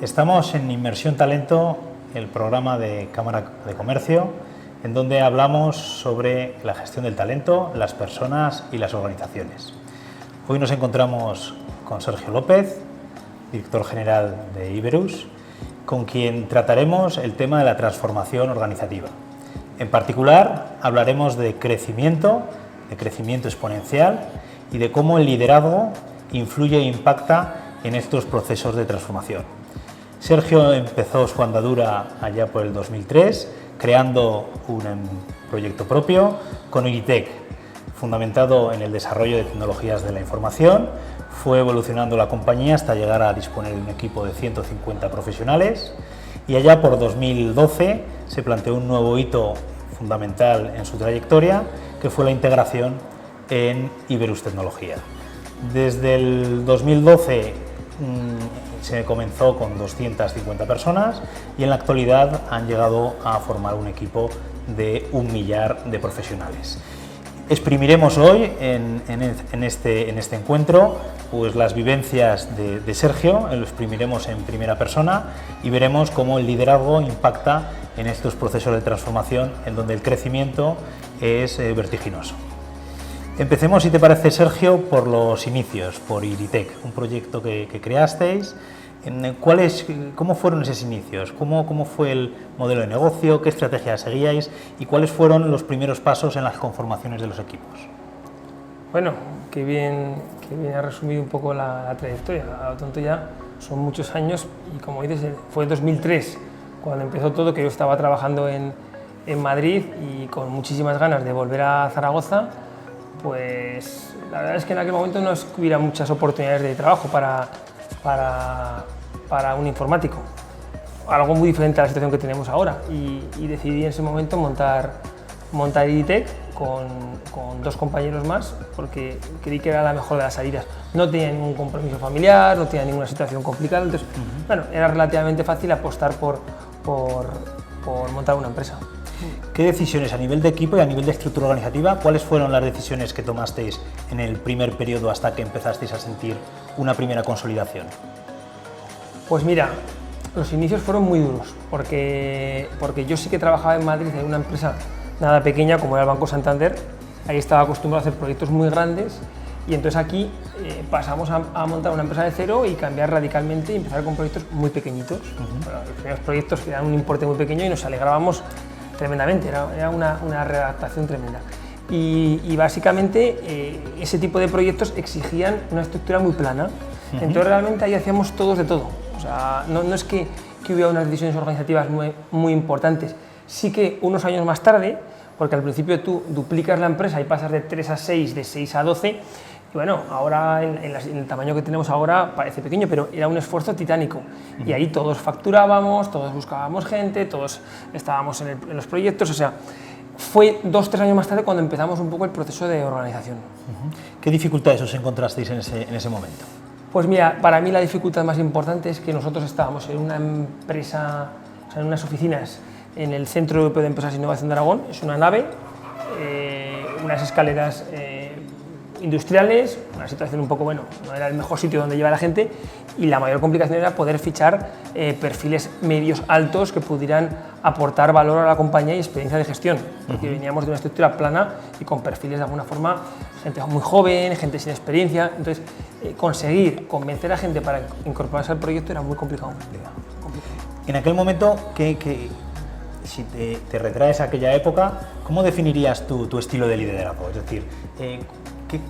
Estamos en Inmersión Talento, el programa de Cámara de Comercio, en donde hablamos sobre la gestión del talento, las personas y las organizaciones. Hoy nos encontramos con Sergio López, director general de Iberus, con quien trataremos el tema de la transformación organizativa. En particular, hablaremos de crecimiento exponencial y de cómo el liderazgo influye e impacta en estos procesos de transformación. Sergio empezó su andadura allá por el 2003, creando un proyecto propio con Iritech, fundamentado en el desarrollo de tecnologías de la información. Fue evolucionando la compañía hasta llegar a disponer de un equipo de 150 profesionales y allá por 2012 se planteó un nuevo hito fundamental en su trayectoria, que fue la integración en Iberus Tecnología. Desde el 2012 se comenzó con 250 personas y en la actualidad han llegado a formar un equipo de 1 millar de profesionales. Exprimiremos hoy en este encuentro pues las vivencias de Sergio, lo exprimiremos en primera persona y veremos cómo el liderazgo impacta en estos procesos de transformación en donde el crecimiento es vertiginoso. Empecemos, si te parece, Sergio, por los inicios, por Iritech, un proyecto que creasteis. ¿Cómo fueron esos inicios? ¿Cómo fue el modelo de negocio? ¿Qué estrategia seguíais? ¿Y cuáles fueron los primeros pasos en las conformaciones de los equipos? Bueno, qué bien has resumido un poco la trayectoria. A lo tonto ya son muchos años y, como dices, fue en 2003 cuando empezó todo, que yo estaba trabajando en Madrid y con muchísimas ganas de volver a Zaragoza. Pues la verdad es que en aquel momento no es que hubiera muchas oportunidades de trabajo para un informático, algo muy diferente a la situación que tenemos ahora, y decidí en ese momento montar Iritech con 2 compañeros más, porque creí que era la mejor de las salidas. No tenía ningún compromiso familiar, no tenía ninguna situación complicada, entonces bueno, era relativamente fácil apostar por montar una empresa. ¿Qué decisiones a nivel de equipo y a nivel de estructura organizativa, cuáles fueron las decisiones que tomasteis en el primer periodo hasta que empezasteis a sentir una primera consolidación? Pues mira, los inicios fueron muy duros, porque yo sí que trabajaba en Madrid en una empresa nada pequeña como era el Banco Santander. Ahí estaba acostumbrado a hacer proyectos muy grandes y entonces aquí pasamos a montar una empresa de cero y cambiar radicalmente y empezar con proyectos muy pequeñitos. Bueno, los primeros proyectos que eran un importe muy pequeño y nos alegrábamos tremendamente, era una readaptación tremenda. Y básicamente ese tipo de proyectos exigían una estructura muy plana. Entonces realmente ahí hacíamos todos de todo. O sea, no es que hubiera unas decisiones organizativas muy importantes. Sí que unos años más tarde, porque al principio tú duplicas la empresa y pasas de 3 a 6, de 6 a 12, y bueno, ahora en el tamaño que tenemos ahora parece pequeño, pero era un esfuerzo titánico. Y ahí todos facturábamos, todos buscábamos gente, todos estábamos en los proyectos, o sea, fue 2-3 años más tarde cuando empezamos un poco el proceso de organización. ¿Qué dificultades os encontrasteis en ese momento? Pues mira, para mí la dificultad más importante es que nosotros estábamos en una empresa, o sea, en unas oficinas en el Centro Europeo de Empresas e Innovación de Aragón. Es una nave, unas escaleras industriales, una situación un poco, bueno, no era el mejor sitio donde llevar a la gente, y la mayor complicación era poder fichar perfiles medios altos que pudieran aportar valor a la compañía y experiencia de gestión, porque veníamos de una estructura plana y con perfiles de alguna forma, gente muy joven, gente sin experiencia. Entonces conseguir convencer a gente para incorporarse al proyecto era muy complicado. En aquel momento, si te retraes a aquella época, ¿cómo definirías tu estilo de liderazgo? Es decir,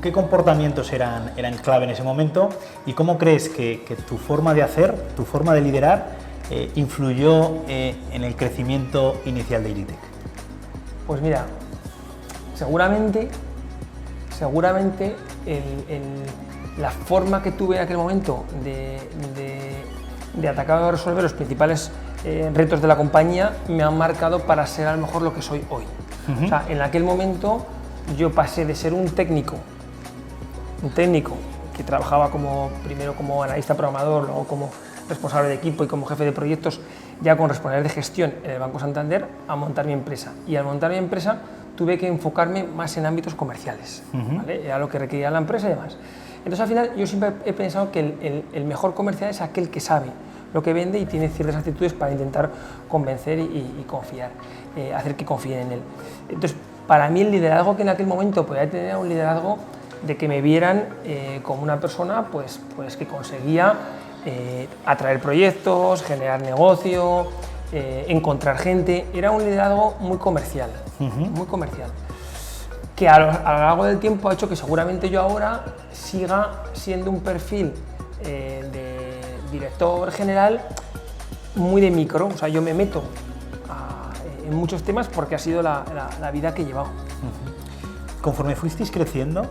¿qué comportamientos eran clave en ese momento y cómo crees que tu forma de hacer, tu forma de liderar, influyó en el crecimiento inicial de Iritech? Pues mira, seguramente la forma que tuve en aquel momento de atacar o resolver los principales retos de la compañía me han marcado para ser a lo mejor lo que soy hoy. O sea, en aquel momento yo pasé de ser un técnico que trabajaba primero como analista programador, luego como responsable de equipo y como jefe de proyectos, ya con responsabilidad de gestión en el Banco Santander, a montar mi empresa. Y al montar mi empresa tuve que enfocarme más en ámbitos comerciales, ¿vale? Era lo que requería la empresa y demás. Entonces al final yo siempre he pensado que el mejor comercial es aquel que sabe lo que vende y tiene ciertas actitudes para intentar convencer y confiar, hacer que confíen en él. Entonces, para mí el liderazgo que en aquel momento podía tener era un liderazgo de que me vieran como una persona pues que conseguía atraer proyectos, generar negocio, encontrar gente. Era un liderazgo muy comercial, muy comercial, que a lo largo del tiempo ha hecho que seguramente yo ahora siga siendo un perfil de director general muy de micro. O sea, yo me meto en muchos temas porque ha sido la vida que he llevado. Conforme fuisteis creciendo,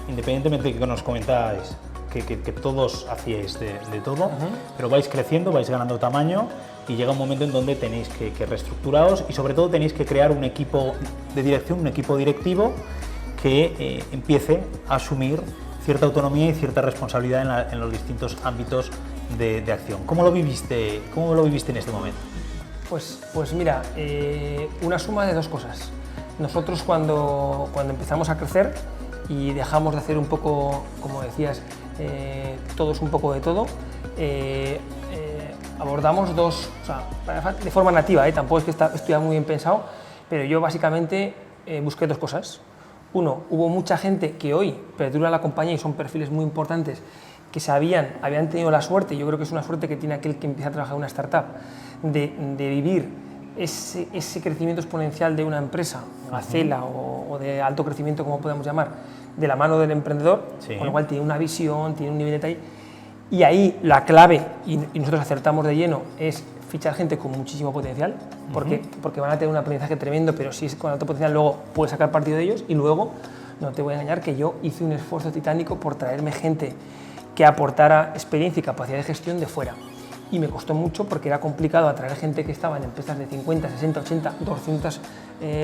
independientemente de que nos comentáis que todos hacíais de todo, pero vais creciendo, vais ganando tamaño y llega un momento en donde tenéis que reestructuraros y sobre todo tenéis que crear un equipo de dirección, un equipo directivo que empiece a asumir cierta autonomía y cierta responsabilidad en los distintos ámbitos de acción. ¿Cómo lo viviste en este momento? Pues mira, una suma de dos cosas. Nosotros cuando empezamos a crecer y dejamos de hacer un poco, como decías, todos un poco de todo, abordamos dos, o sea, de forma nativa, tampoco es que estuviera muy bien pensado, pero yo básicamente busqué dos cosas. Uno, hubo mucha gente que hoy perdura la compañía y son perfiles muy importantes que habían tenido la suerte, yo creo que es una suerte que tiene aquel que empieza a trabajar en una startup, de vivir ese crecimiento exponencial de una empresa, gacela o de alto crecimiento, como podemos llamar, de la mano del emprendedor, sí. Con lo cual tiene una visión, tiene un nivel de detalle. Y ahí la clave, y nosotros acertamos de lleno, es fichar gente con muchísimo potencial, porque van a tener un aprendizaje tremendo, pero si es con alto potencial luego puedes sacar partido de ellos. Y luego, no te voy a engañar, que yo hice un esfuerzo titánico por traerme gente que aportara experiencia y capacidad de gestión de fuera. Y me costó mucho porque era complicado atraer gente que estaba en empresas de 50, 60, 80, 200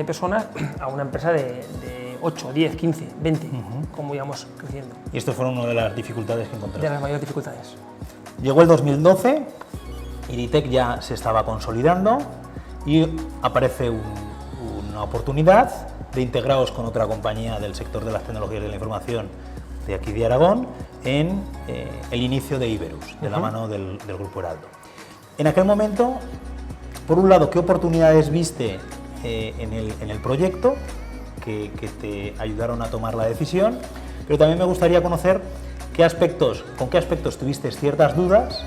personas a una empresa de 8, 10, 15, 20, como íbamos creciendo. Y esto fue una de las dificultades que encontraste. De las mayores dificultades. Llegó el 2012, Iritech ya se estaba consolidando y aparece una oportunidad de integraros con otra compañía del sector de las tecnologías de la información de aquí de Aragón en el inicio de Iberus, de la mano del Grupo Heraldo. En aquel momento, por un lado, ¿qué oportunidades viste en el proyecto que te ayudaron a tomar la decisión? Pero también me gustaría conocer con qué aspectos tuviste ciertas dudas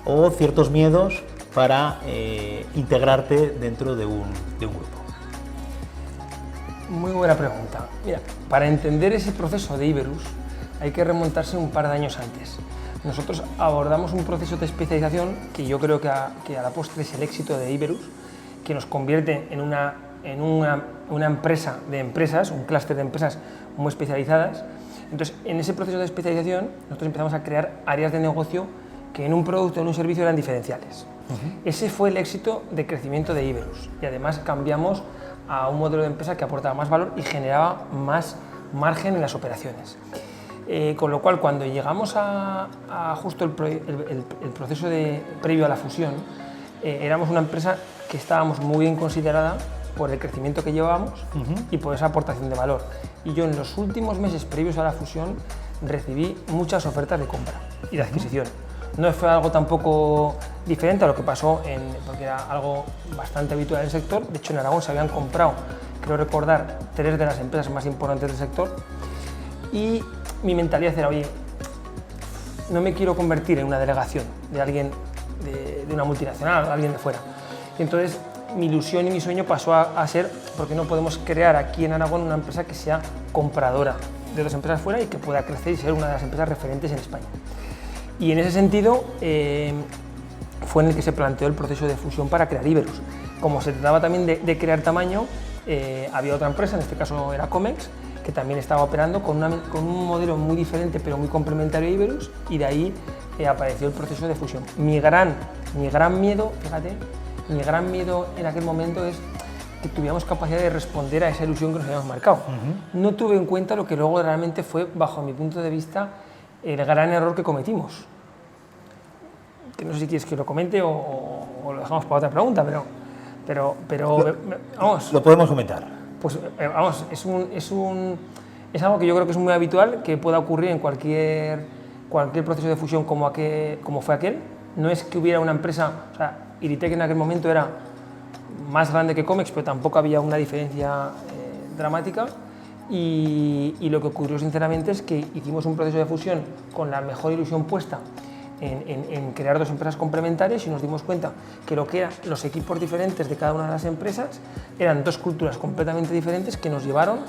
o ciertos miedos para integrarte dentro de un grupo. Muy buena pregunta. Mira, para entender ese proceso de Iberus hay que remontarse un par de años antes. Nosotros abordamos un proceso de especialización que yo creo que a la postre es el éxito de Iberus, que nos convierte en una empresa de empresas, un clúster de empresas muy especializadas. Entonces, en ese proceso de especialización, nosotros empezamos a crear áreas de negocio que en un producto o en un servicio eran diferenciales. Ese fue el éxito de crecimiento de Iberus, y además cambiamos a un modelo de empresa que aportaba más valor y generaba más margen en las operaciones. Con lo cual, cuando llegamos a justo el proceso previo a la fusión, éramos una empresa que estábamos muy bien considerada por el crecimiento que llevábamos y por esa aportación de valor. Y yo en los últimos meses previos a la fusión recibí muchas ofertas de compra y de adquisición. No fue algo tampoco diferente a lo que pasó, porque era algo bastante habitual en el sector. De hecho, en Aragón se habían comprado, creo recordar, 3 de las empresas más importantes del sector. Y mi mentalidad era, oye, no me quiero convertir en una delegación de alguien, de una multinacional, de alguien de fuera. Y entonces mi ilusión y mi sueño pasó a ser, ¿por qué no podemos crear aquí en Aragón una empresa que sea compradora de otras empresas fuera y que pueda crecer y ser una de las empresas referentes en España? Y en ese sentido fue en el que se planteó el proceso de fusión para crear Iberus. Como se trataba también de crear tamaño, había otra empresa, en este caso era Comex, que también estaba operando con un modelo muy diferente pero muy complementario a Iberus, y de ahí apareció el proceso de fusión. Mi gran miedo, fíjate, mi gran miedo en aquel momento es que tuviéramos capacidad de responder a esa ilusión que nos habíamos marcado. No tuve en cuenta lo que luego realmente fue, bajo mi punto de vista, el gran error que cometimos. Que no sé si quieres que lo comente o lo dejamos para otra pregunta, pero vamos. Lo podemos comentar. Pues vamos, es algo que yo creo que es muy habitual, que pueda ocurrir en cualquier proceso de fusión como fue aquel, no es que hubiera una empresa, o sea, Iritec en aquel momento era más grande que Comex, pero tampoco había una diferencia dramática. Y lo que ocurrió sinceramente es que hicimos un proceso de fusión con la mejor ilusión puesta en crear dos empresas complementarias y nos dimos cuenta que lo que eran los equipos diferentes de cada una de las empresas eran dos culturas completamente diferentes que nos llevaron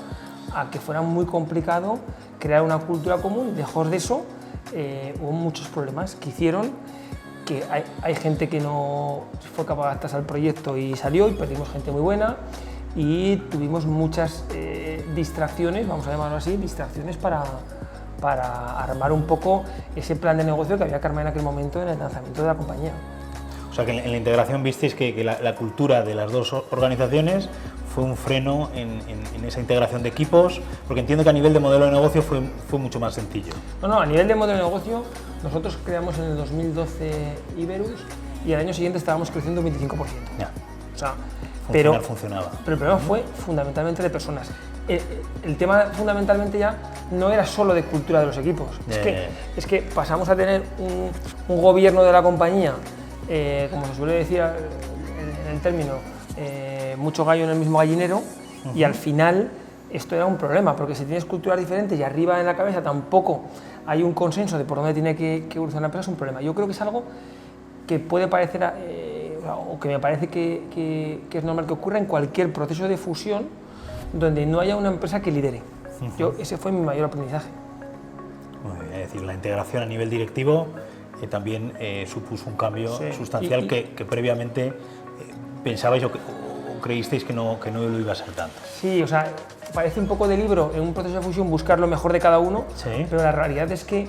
a que fuera muy complicado crear una cultura común. Lejos de eso, hubo muchos problemas que hicieron que hay gente que no fue capaz de adaptarse al proyecto y salió, y perdimos gente muy buena, y tuvimos muchas distracciones, vamos a llamarlo así, distracciones para armar un poco ese plan de negocio que había que armar en aquel momento en el lanzamiento de la compañía. O sea que en la integración visteis que la cultura de las dos organizaciones fue un freno en esa integración de equipos, porque entiendo que a nivel de modelo de negocio fue mucho más sencillo. No, a nivel de modelo de negocio, nosotros creamos en el 2012 Iberus y al año siguiente estábamos creciendo un 25%. Ya. O sea, Funcionaba. Pero el problema fue fundamentalmente de personas. El tema fundamentalmente ya no era solo de cultura de los equipos, es que pasamos a tener un gobierno de la compañía, como se suele decir en el término, mucho gallo en el mismo gallinero, y al final esto era un problema, porque si tienes culturas diferentes y arriba en la cabeza tampoco hay un consenso de por dónde tiene que evolucionar la empresa, es un problema. Yo creo que es algo que puede parecer, o que me parece que es normal que ocurra en cualquier proceso de fusión donde no haya una empresa que lidere. Ese fue mi mayor aprendizaje. Muy bien, es decir, la integración a nivel directivo también supuso un cambio sustancial que previamente pensabais o creísteis que no lo iba a ser tanto. Sí, o sea, parece un poco de libro en un proceso de fusión buscar lo mejor de cada uno, pero la realidad es que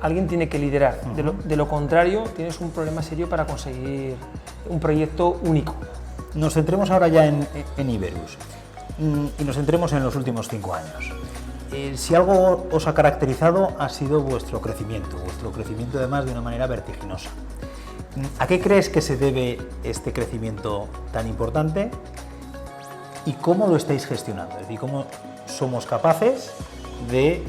alguien tiene que liderar. De lo contrario, tienes un problema serio para conseguir un proyecto único. Nos centremos ahora ya en Iberus y nos centremos en los últimos 5 años. Si algo os ha caracterizado ha sido vuestro crecimiento además de una manera vertiginosa. ¿A qué crees que se debe este crecimiento tan importante y cómo lo estáis gestionando? Es decir, ¿cómo somos capaces de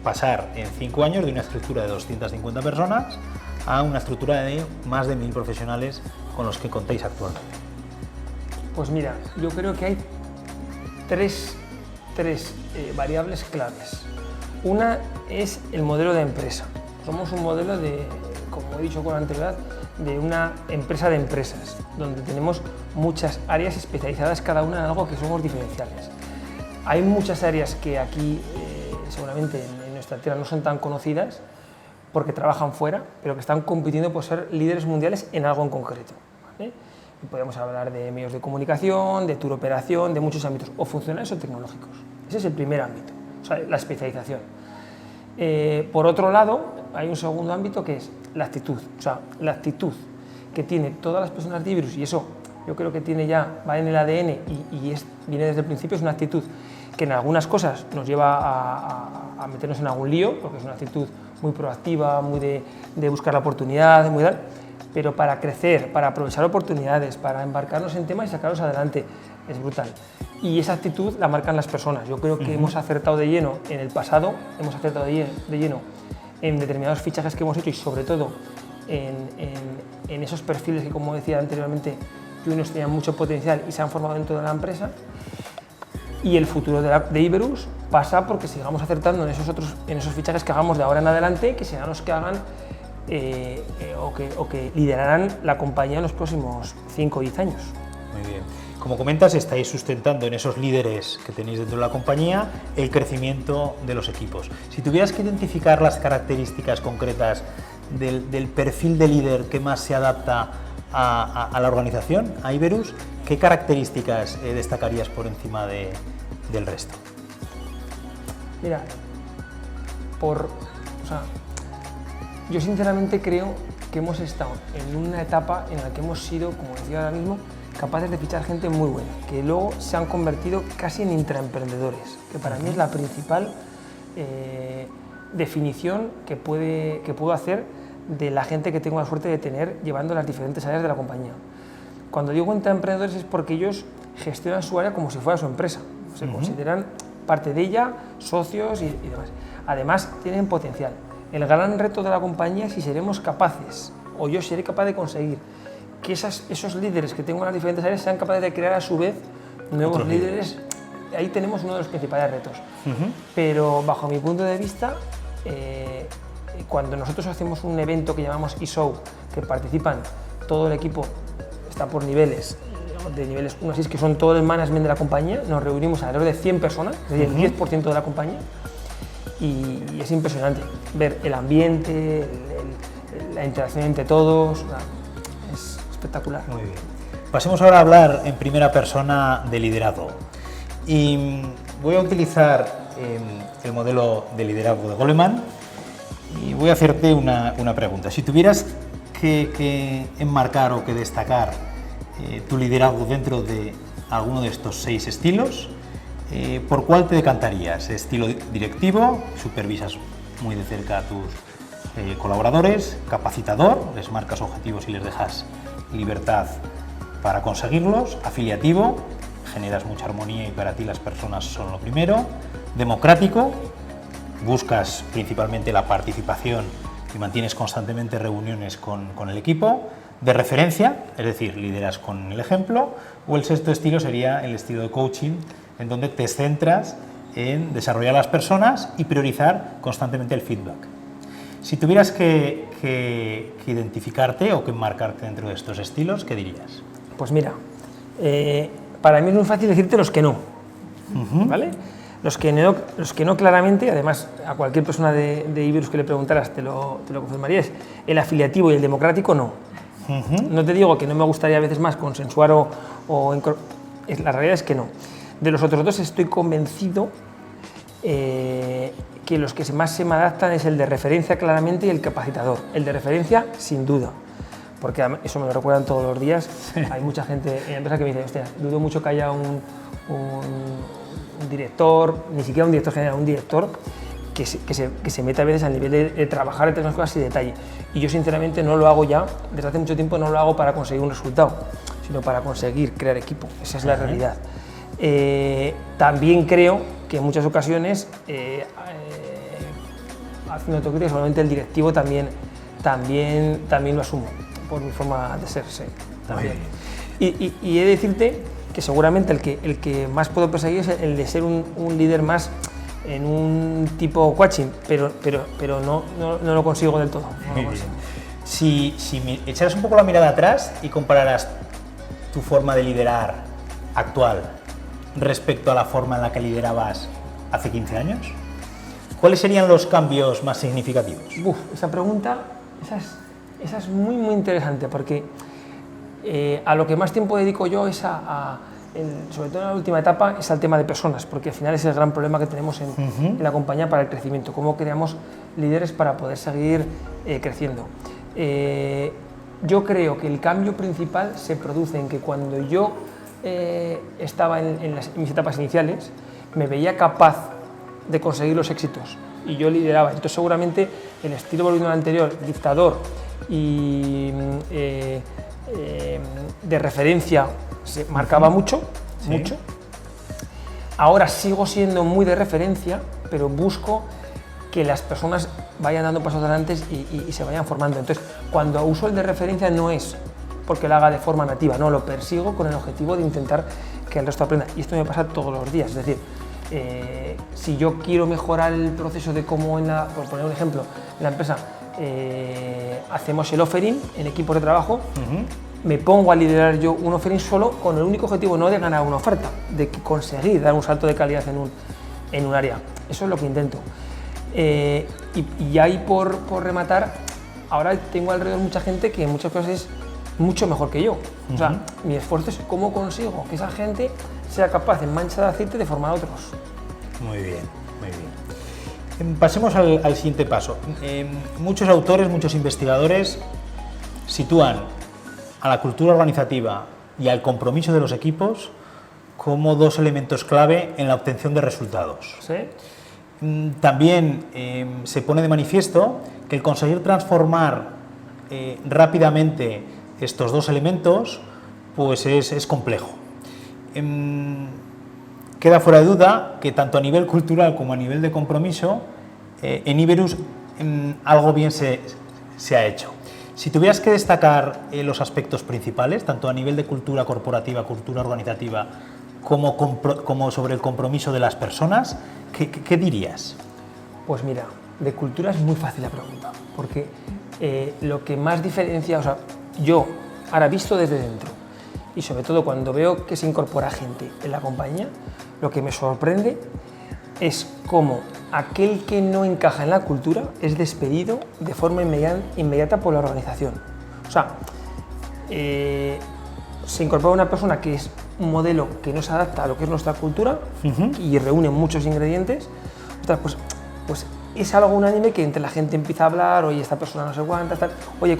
pasar en 5 años de una estructura de 250 personas a una estructura de más de 1000 profesionales con los que contáis actualmente? Pues mira, yo creo que hay tres variables claves. Una es el modelo de empresa. Somos un modelo de, como he dicho con anterioridad, de una empresa de empresas, donde tenemos muchas áreas especializadas, cada una en algo que somos diferenciales. Hay muchas áreas que aquí, seguramente en nuestra tierra, no son tan conocidas porque trabajan fuera, pero que están compitiendo por ser líderes mundiales en algo en concreto, ¿vale? Y podemos hablar de medios de comunicación, de tour operación, de muchos ámbitos, o funcionales o tecnológicos. Ese es el primer ámbito, o sea, la especialización. Por otro lado, hay un segundo ámbito que es la actitud, o sea, la actitud que tiene todas las personas de Iberus, y eso yo creo que va en el ADN y viene desde el principio, es una actitud que en algunas cosas nos lleva a meternos en algún lío, porque es una actitud muy proactiva, muy de buscar la oportunidad, muy tal, pero para crecer, para aprovechar oportunidades, para embarcarnos en temas y sacarlos adelante, es brutal. Y esa actitud la marcan las personas. Yo creo que hemos acertado de lleno en el pasado, hemos acertado de lleno en determinados fichajes que hemos hecho y sobre todo en esos perfiles que, como decía anteriormente, juniors tenían mucho potencial y se han formado dentro de la empresa. Y el futuro de Iberus pasa porque sigamos acertando en esos fichajes que hagamos de ahora en adelante, que serán los que hagan o que liderarán la compañía en los próximos 5 o 10 años. Muy bien. Como comentas, estáis sustentando en esos líderes que tenéis dentro de la compañía el crecimiento de los equipos. Si tuvieras que identificar las características concretas del perfil de líder que más se adapta a la organización, a Iberus, ¿qué características destacarías por encima del resto? Mira, yo sinceramente creo que hemos estado en una etapa en la que hemos sido, como decía ahora mismo, capaces de fichar gente muy buena, que luego se han convertido casi en intraemprendedores, que para mí es la principal definición que puedo hacer de la gente que tengo la suerte de tener llevando las diferentes áreas de la compañía. Cuando digo intraemprendedores es porque ellos gestionan su área como si fuera su empresa, se consideran parte de ella, socios y demás. Además, tienen potencial. El gran reto de la compañía es si seremos capaces o yo seré capaz de conseguir que esos líderes que tengo en las diferentes áreas sean capaces de crear a su vez nuevos líderes. Ahí tenemos uno de los principales retos. Pero bajo mi punto de vista, cuando nosotros hacemos un evento que llamamos eShow, que participan todo el equipo, está por niveles, de niveles 1 a 6, que son todo el management de la compañía, nos reunimos alrededor de 100 personas, es decir, el 10% de la compañía, y es impresionante ver el ambiente, la interacción entre todos, es espectacular. Muy bien. Pasemos ahora a hablar en primera persona de liderazgo. Y voy a utilizar el modelo de liderazgo de Goleman y voy a hacerte una pregunta. Si tuvieras que enmarcar o que destacar tu liderazgo dentro de alguno de estos 6 estilos, ¿por cuál te decantarías? ¿Estilo directivo? ¿Supervisas muy de cerca a tus colaboradores? ¿Capacitador? ¿Les marcas objetivos y les dejas libertad para conseguirlos? ¿Afiliativo? Generas mucha armonía y para ti las personas son lo primero. Democrático, buscas principalmente la participación y mantienes constantemente reuniones con el equipo. De referencia, es decir, lideras con el ejemplo. O el sexto estilo sería el estilo de coaching, en donde te centras en desarrollar a las personas y priorizar constantemente el feedback. Si tuvieras que identificarte o que enmarcarte dentro de estos estilos, ¿qué dirías? Pues mira, para mí es muy fácil decirte los que no, ¿vale? Los que no claramente, además a cualquier persona de Iberus que le preguntaras te lo confirmarías, el afiliativo y el democrático no. No te digo que no me gustaría a veces más consensuar la realidad es que no. De los otros dos estoy convencido que los que más se me adaptan es el de referencia claramente y el capacitador. El de referencia sin duda, porque eso me lo recuerdan todos los días. Hay mucha gente en la empresa que me dice, hostia, dudo mucho que haya un director, ni siquiera un director general, un director que se meta a veces al nivel de trabajar entre unas cosas y detalle. Y yo sinceramente no lo hago ya, desde hace mucho tiempo no lo hago para conseguir un resultado, sino para conseguir crear equipo. Esa es la realidad. También creo que en muchas ocasiones, haciendo autocrítica, seguramente el directivo también lo asumo, por mi forma de ser. Sí, también. Y he de decirte que seguramente el que más puedo perseguir es el de ser un líder más en un tipo coaching, pero no lo consigo del todo. Muy bien. Si echaras un poco la mirada atrás y compararas tu forma de liderar actual respecto a la forma en la que liderabas hace 15 años, ¿cuáles serían los cambios más significativos? Esa pregunta esa es muy, muy interesante, porque a lo que más tiempo dedico yo es sobre todo en la última etapa, es al tema de personas, porque al final es el gran problema que tenemos en la compañía para el crecimiento, cómo creamos líderes para poder seguir creciendo. Yo creo que el cambio principal se produce en que cuando yo estaba en mis etapas iniciales, me veía capaz de conseguir los éxitos y yo lideraba. Entonces seguramente el estilo, volviendo al anterior, dictador y de referencia, se marcaba mucho. Ahora sigo siendo muy de referencia, pero busco que las personas vayan dando pasos adelante y se vayan formando. Entonces, cuando uso el de referencia no es porque lo haga de forma nativa, no, lo persigo con el objetivo de intentar que el resto aprenda. Y esto me pasa todos los días, es decir, si yo quiero mejorar el proceso de cómo, por poner un ejemplo, en la empresa hacemos el offering en equipos de trabajo, me pongo a liderar yo un offering solo con el único objetivo no de ganar una oferta, de conseguir dar un salto de calidad en un área. Eso es lo que intento. Y ahí por rematar, ahora tengo alrededor mucha gente que en muchas cosas es mucho mejor que yo. O sea, mi esfuerzo es cómo consigo que esa gente sea capaz en mancha de aceite de formar a otros. Muy bien, muy bien. Pasemos al siguiente paso. Muchos autores, muchos investigadores sitúan a la cultura organizativa y al compromiso de los equipos como dos elementos clave en la obtención de resultados. ¿Sí? También se pone de manifiesto que el conseguir transformar rápidamente estos dos elementos pues es complejo. Queda fuera de duda que tanto a nivel cultural como a nivel de compromiso en Iberus algo bien se ha hecho. Si tuvieras que destacar los aspectos principales, tanto a nivel de cultura corporativa, cultura organizativa, como sobre el compromiso de las personas, ¿qué dirías? Pues mira, de cultura es muy fácil la pregunta, porque lo que más diferencia, o sea, yo ahora visto desde dentro, y sobre todo cuando veo que se incorpora gente en la compañía, lo que me sorprende es cómo aquel que no encaja en la cultura es despedido de forma inmediata por la organización. O sea, se incorpora una persona que es un modelo que no se adapta a lo que es nuestra cultura y reúne muchos ingredientes. Pues es algo unánime que entre la gente empieza a hablar, oye, esta persona no se aguanta, oye,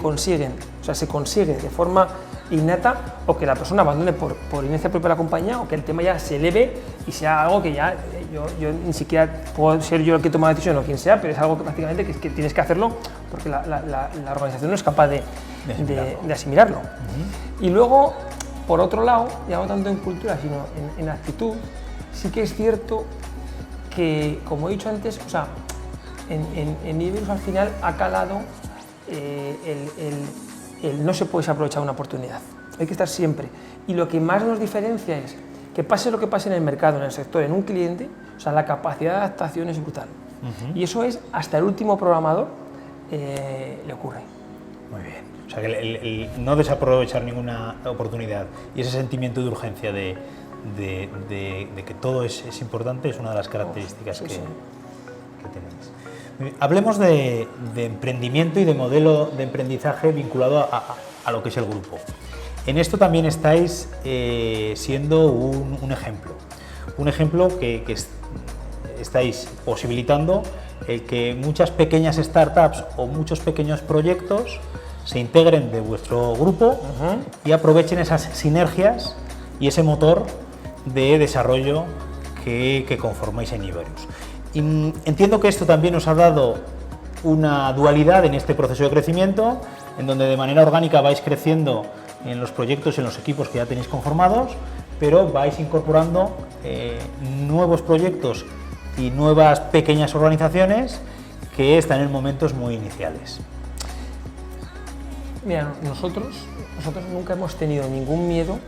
se consigue de forma innata o que la persona abandone por inercia propia la compañía o que el tema ya se eleve y sea algo que ya yo ni siquiera puedo ser yo el que toma la decisión o quien sea, pero es algo que prácticamente que tienes que hacerlo porque la organización no es capaz de asimilarlo. Y luego, por otro lado, ya no tanto en cultura, sino en actitud, sí que es cierto que, como he dicho antes, o sea, en Iberus al final ha calado el no se puede desaprovechar una oportunidad. Hay que estar siempre. Y lo que más nos diferencia es que pase lo que pase en el mercado, en el sector, en un cliente, o sea, la capacidad de adaptación es brutal. Y eso es, hasta el último programador le ocurre. Muy bien. O sea, que el no desaprovechar ninguna oportunidad y ese sentimiento de urgencia de que todo es importante es una de las características que tenéis. Hablemos de emprendimiento y de modelo de emprendizaje vinculado a lo que es el grupo. En esto también estáis siendo un ejemplo. Un ejemplo que estáis posibilitando el que muchas pequeñas startups o muchos pequeños proyectos se integren de vuestro grupo y aprovechen esas sinergias y ese motor de desarrollo que conformáis en Iberus. Y entiendo que esto también os ha dado una dualidad en este proceso de crecimiento, en donde de manera orgánica vais creciendo en los proyectos, en los equipos que ya tenéis conformados, pero vais incorporando nuevos proyectos y nuevas pequeñas organizaciones que están en momentos muy iniciales. Mira, nosotros nunca hemos tenido ningún miedo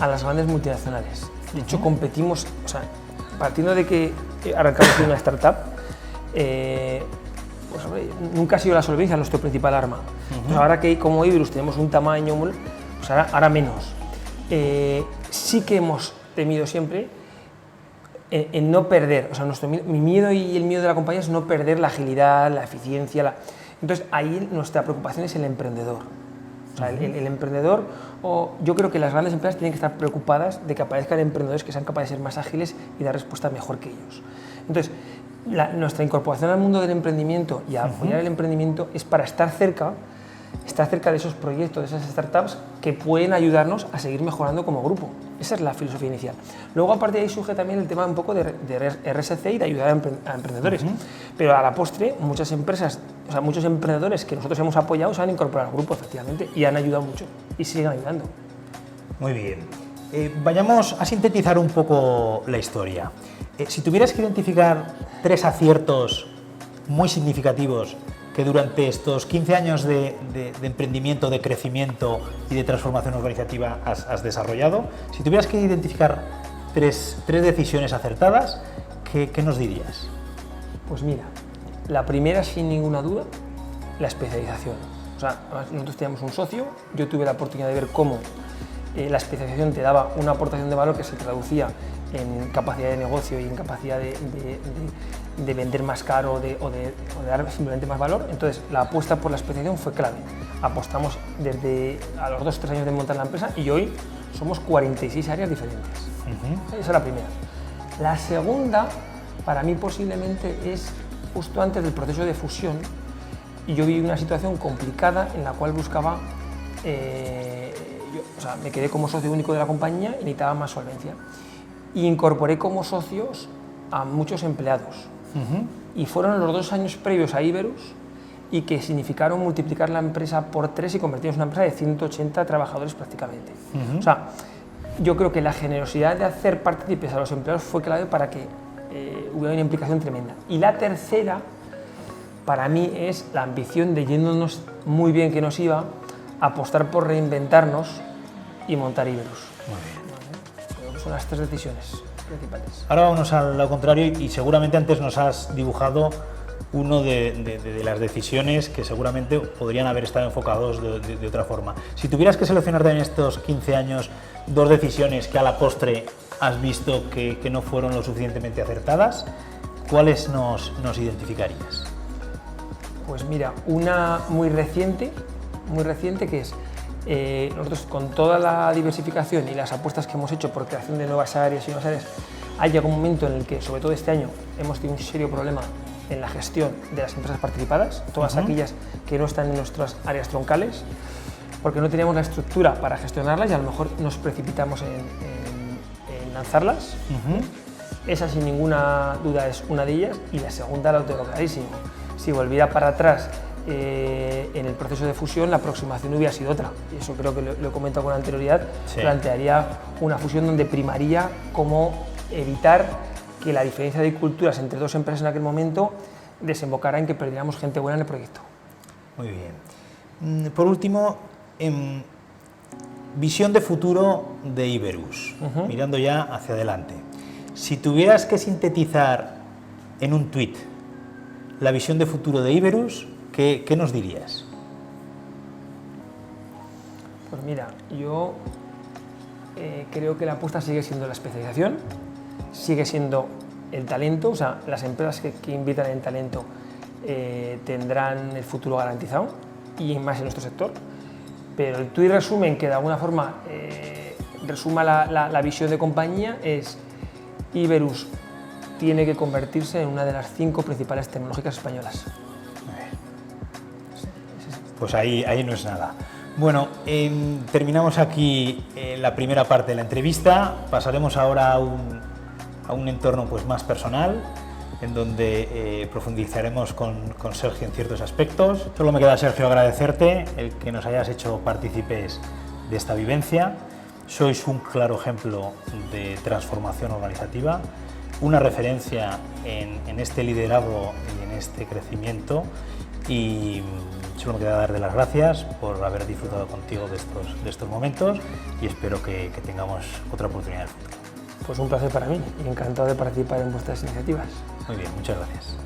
a las grandes multinacionales. De hecho, competimos, o sea, partiendo de que arrancamos una startup, pues hombre, nunca ha sido la solvencia nuestro principal arma. Pues ahora que como Iberus tenemos un tamaño, pues ahora menos. Sí que hemos temido siempre en no perder, o sea, mi miedo y el miedo de la compañía es no perder la agilidad, la eficiencia. Entonces ahí nuestra preocupación es el emprendedor. O sea, el emprendedor, yo creo que las grandes empresas tienen que estar preocupadas de que aparezcan emprendedores que sean capaces de ser más ágiles y dar respuesta mejor que ellos. Entonces, nuestra incorporación al mundo del emprendimiento y a apoyar el emprendimiento es para estar cerca de esos proyectos, de esas startups que pueden ayudarnos a seguir mejorando como grupo. Esa es la filosofía inicial. Luego, aparte de ahí, surge también el tema un poco de RSC y de ayudar a emprendedores. Pero a la postre, muchas empresas, o sea, muchos emprendedores que nosotros hemos apoyado se han incorporado al grupo, efectivamente, y han ayudado mucho y siguen ayudando. Muy bien. Vayamos a sintetizar un poco la historia. Si tuvieras que identificar 3 aciertos muy significativos que durante estos 15 años de emprendimiento, de crecimiento y de transformación organizativa has desarrollado, si tuvieras que identificar tres decisiones acertadas, ¿qué nos dirías? Pues mira, la primera, sin ninguna duda, la especialización. O sea, nosotros teníamos un socio, yo tuve la oportunidad de ver cómo la especialización te daba una aportación de valor que se traducía en capacidad de negocio y en capacidad de vender más caro o de dar simplemente más valor. Entonces, la apuesta por la especialización fue clave. Apostamos desde a los 2 o 3 años de montar la empresa y hoy somos 46 áreas diferentes. Esa es la primera. La segunda, para mí posiblemente, es justo antes del proceso de fusión y yo viví una situación complicada en la cual buscaba, me quedé como socio único de la compañía y necesitaba más solvencia. Y incorporé como socios a muchos empleados. Y fueron los 2 años previos a Iberus y que significaron multiplicar la empresa por 3 y convertirnos en una empresa de 180 trabajadores prácticamente. O sea, yo creo que la generosidad de hacer partícipes a los empleados fue clave para que hubiera una implicación tremenda. Y la tercera, para mí es la ambición de, yéndonos muy bien que nos iba, apostar por reinventarnos y montar Iberus. Muy bien. Creo que son las 3 decisiones principales. Ahora vamos al lado contrario y seguramente antes nos has dibujado uno de las decisiones que seguramente podrían haber estado enfocados de otra forma. Si tuvieras que seleccionar en estos 15 años 2 decisiones que a la postre has visto que no fueron lo suficientemente acertadas, ¿cuáles nos identificarías? Pues mira, una muy reciente que es, nosotros con toda la diversificación y las apuestas que hemos hecho por creación de nuevas áreas y nuevas áreas, ha llegado un momento en el que, sobre todo este año, hemos tenido un serio problema en la gestión de las empresas participadas, todas aquellas que no están en nuestras áreas troncales, porque no teníamos la estructura para gestionarlas y a lo mejor nos precipitamos en lanzarlas. Esa, sin ninguna duda, es una de ellas, y la segunda la tengo clarísimo. Si volviera para atrás en el proceso de fusión, la aproximación hubiera sido otra, y eso creo que lo he comentado con anterioridad. Sí. Plantearía una fusión donde primaría cómo evitar que la diferencia de culturas entre 2 empresas en aquel momento desembocara en que perdiéramos gente buena en el proyecto. Muy bien. Por último, visión de futuro de Iberus, mirando ya hacia adelante. Si tuvieras que sintetizar en un tuit la visión de futuro de Iberus, ¿qué nos dirías? Pues mira, yo creo que la apuesta sigue siendo la especialización, sigue siendo el talento, o sea, las empresas que invitan en talento tendrán el futuro garantizado, y más en nuestro sector. Pero el tuit resumen, que de alguna forma resuma la visión de compañía, es: Iberus tiene que convertirse en una de las 5 principales tecnológicas españolas. Pues ahí no es nada. Bueno, terminamos aquí la primera parte de la entrevista. Pasaremos ahora a un entorno pues más personal, en donde profundizaremos con Sergio en ciertos aspectos. Solo me queda, Sergio, agradecerte el que nos hayas hecho partícipes de esta vivencia. Sois un claro ejemplo de transformación organizativa, una referencia en este liderazgo y en este crecimiento, y solo me queda darte las gracias por haber disfrutado contigo de estos momentos, y espero que tengamos otra oportunidad en el futuro. Pues un placer para mí y encantado de participar en vuestras iniciativas. Muy bien, muchas gracias.